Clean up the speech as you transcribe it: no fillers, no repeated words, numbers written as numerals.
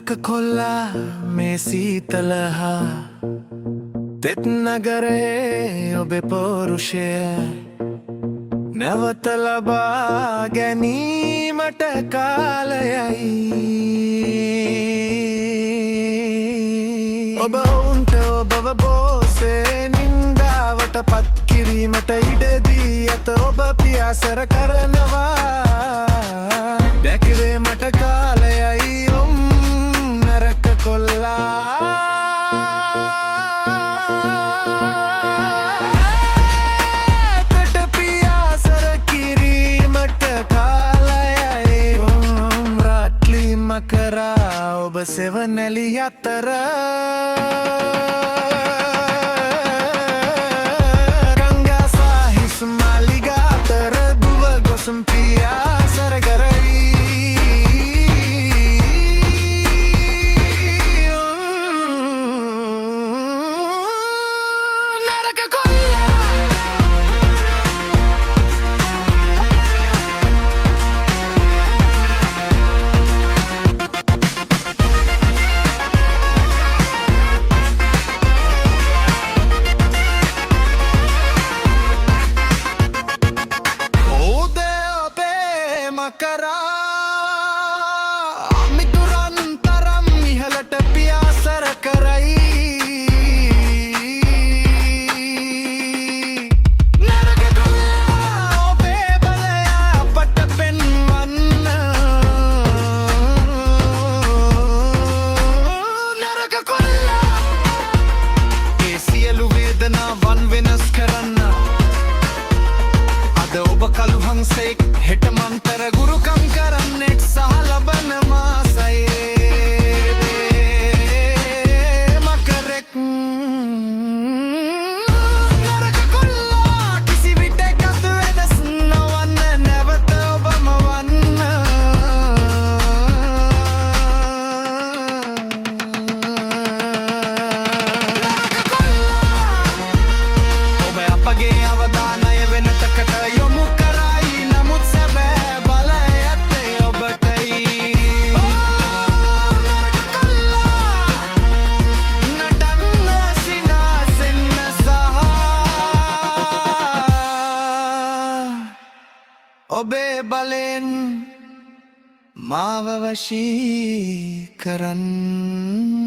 නරක කොල්ලා මේ සීතලහා තෙත් නගරේ ඔබේ පෞරුෂය නැවත ලබා ගැනීමට කාලයයි ඔබ ඔවුන්ට ඔබව බෝසේ නින්දාවට පත් කිරීමට ඉඩදී ඇත ඔබ පියාසර කරනවා දැකිවේ මට කාලයයි නරක කොල්ලා කරා ඔබ සෙවනැලි අතර ගංගා සාහිස් මාලිග අතර දුව ගොසුම් පියාසර කරයි නරක කොල්ලා මිතුරන් තරම් ඉහළට පියාසර කරයි නරක කොල්ලා ඔබේ බලය අපට පෙන්වන්න නරක කොල්ලා ඒ සියලු වේදනාවන් වෙනස් කරන්න අද ඔබ කළුහංසෙක් හෙට මන්තර ගුරුකම් කරන්නෙක් සහ ලබන මාසයේ මකරෙක් නරක කොල්ලා කිසි විටකත් වෙනස් නොවන්න නැවත ඔබම වන්න නරක කොල්ලා ඔබ අපගේ අවධානය වෙනතකට යොමු කරයි නමුත් සැබෑ බලය ඇත්තේ ඔබටයි නරක කොල්ලා නටන්න සිනාසෙන්න සහ ඔබේ බලෙන් මාව වශී කරන්න